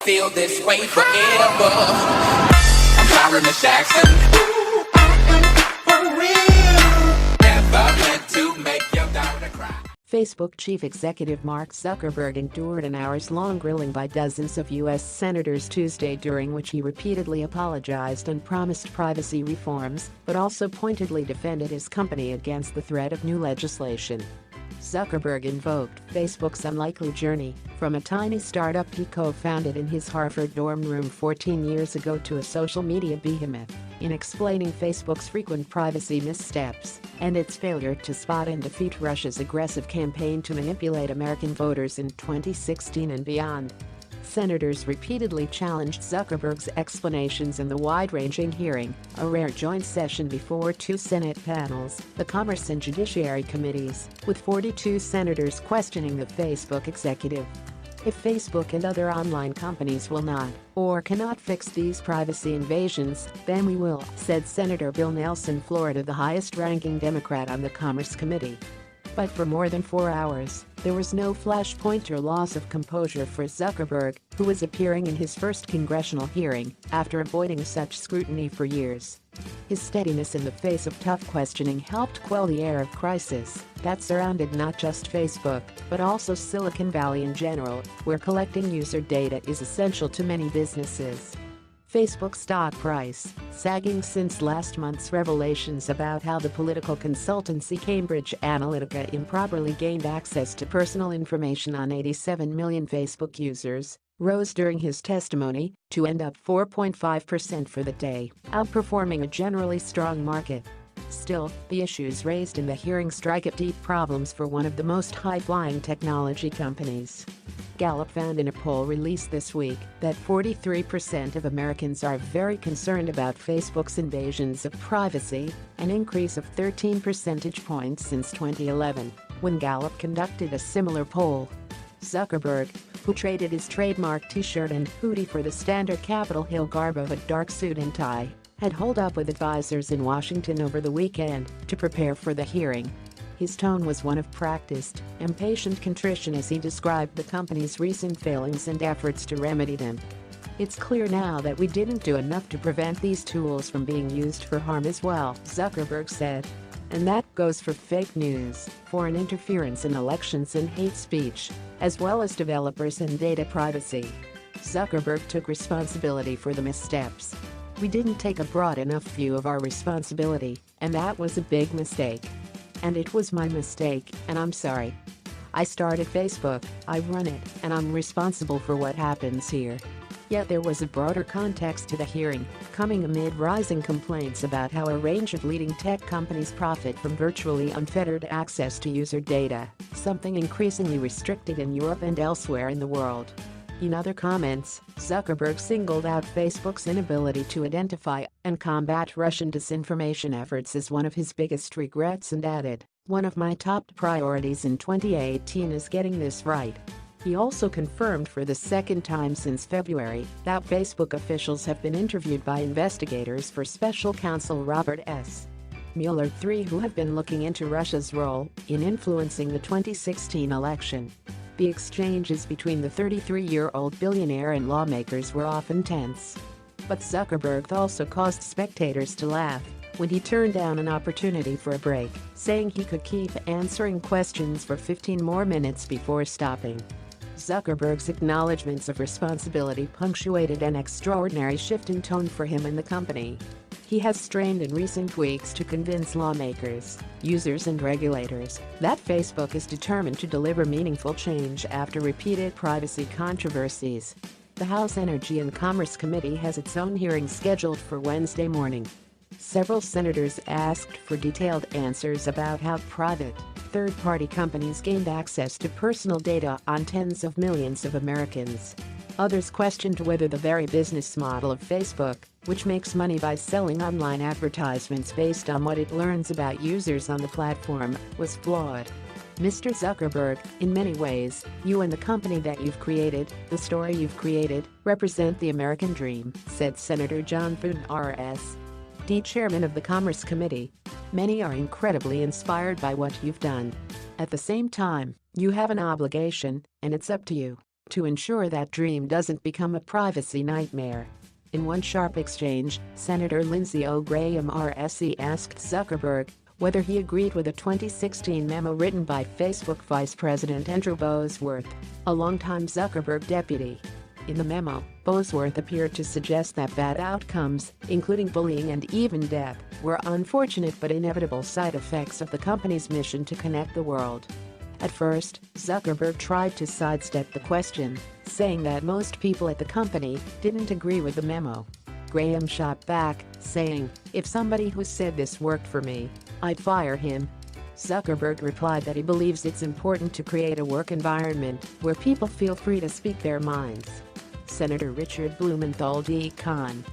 Feel this way forever. I'm sorry, Miss Jackson. Ooh, I am for real. Never meant to make your daughter cry. Facebook chief executive Mark Zuckerberg endured an hours-long grilling by dozens of U.S. senators Tuesday, during which he repeatedly apologized and promised privacy reforms, but also pointedly defended his company against the threat of new legislation. Zuckerberg invoked Facebook's unlikely journey from a tiny startup he co-founded in his Harvard dorm room 14 years ago to a social media behemoth in explaining Facebook's frequent privacy missteps and its failure to spot and defeat Russia's aggressive campaign to manipulate American voters in 2016 and beyond. Senators repeatedly challenged Zuckerberg's explanations in the wide-ranging hearing, a rare joint session before two Senate panels, the Commerce and Judiciary Committees, with 42 senators questioning the Facebook executive. If Facebook and other online companies will not or cannot fix these privacy invasions, then we will, said Senator Bill Nelson, Florida, the highest-ranking Democrat on the Commerce Committee. But for more than 4 hours, there was no flashpoint or loss of composure for Zuckerberg, who was appearing in his first congressional hearing after avoiding such scrutiny for years. His steadiness in the face of tough questioning helped quell the air of crisis that surrounded not just Facebook, but also Silicon Valley in general, where collecting user data is essential to many businesses. Facebook stock price sagging since last month's revelations about how the political consultancy Cambridge Analytica improperly gained access to personal information on 87 million Facebook users, rose during his testimony to end up 4.5% for the day, outperforming a generally strong market. Still, the issues raised in the hearing strike at deep problems for one of the most high-flying technology companies. Gallup found in a poll released this week that 43% of Americans are very concerned about Facebook's invasions of privacy, an increase of 13 percentage points since 2011, when Gallup conducted a similar poll. Zuckerberg, who traded his trademark t-shirt and hoodie for the standard Capitol Hill garb of a dark suit and tie, had holed up with advisors in Washington over the weekend to prepare for the hearing. His tone was one of practiced, impatient contrition as he described the company's recent failings and efforts to remedy them. "It's clear now that we didn't do enough to prevent these tools from being used for harm as well," Zuckerberg said. And that goes for fake news, foreign interference in elections and hate speech, as well as developers and data privacy. Zuckerberg took responsibility for the missteps. "We didn't take a broad enough view of our responsibility, and that was a big mistake. And it was my mistake, and I'm sorry. I started Facebook, I run it, and I'm responsible for what happens here." Yet there was a broader context to the hearing, coming amid rising complaints about how a range of leading tech companies profit from virtually unfettered access to user data, something increasingly restricted in Europe and elsewhere in the world. In other comments, Zuckerberg singled out Facebook's inability to identify and combat Russian disinformation efforts as one of his biggest regrets and added, "One of my top priorities in 2018 is getting this right." He also confirmed for the second time since February that Facebook officials have been interviewed by investigators for special counsel Robert S. Mueller III, who have been looking into Russia's role in influencing the 2016 election. The exchanges between the 33-year-old billionaire and lawmakers were often tense. But Zuckerberg also caused spectators to laugh when he turned down an opportunity for a break, saying he could keep answering questions for 15 more minutes before stopping. Zuckerberg's acknowledgments of responsibility punctuated an extraordinary shift in tone for him and the company. He has strained in recent weeks to convince lawmakers, users and regulators that Facebook is determined to deliver meaningful change after repeated privacy controversies. The House Energy and Commerce Committee has its own hearing scheduled for Wednesday morning. Several senators asked for detailed answers about how private, third-party companies gained access to personal data on tens of millions of Americans. Others questioned whether the very business model of Facebook, which makes money by selling online advertisements based on what it learns about users on the platform, was flawed. "Mr. Zuckerberg, in many ways, you and the company that you've created, the story you've created, represent the American dream," said Senator John Thune, R.S.D., chairman of the Commerce Committee. "Many are incredibly inspired by what you've done. At the same time, you have an obligation, and it's up to you to ensure that dream doesn't become a privacy nightmare. In one sharp exchange, Senator Lindsey Graham RSC asked Zuckerberg whether he agreed with a 2016 memo written by Facebook Vice President Andrew Bosworth, a longtime Zuckerberg deputy. In the memo, Bosworth appeared to suggest that bad outcomes, including bullying and even death, were unfortunate but inevitable side effects of the company's mission to connect the world. At first, Zuckerberg tried to sidestep the question, saying that most people at the company didn't agree with the memo. Graham shot back, saying, "If somebody who said this worked for me, I'd fire him." Zuckerberg replied that he believes it's important to create a work environment where people feel free to speak their minds. Senator Richard Blumenthal D. Con.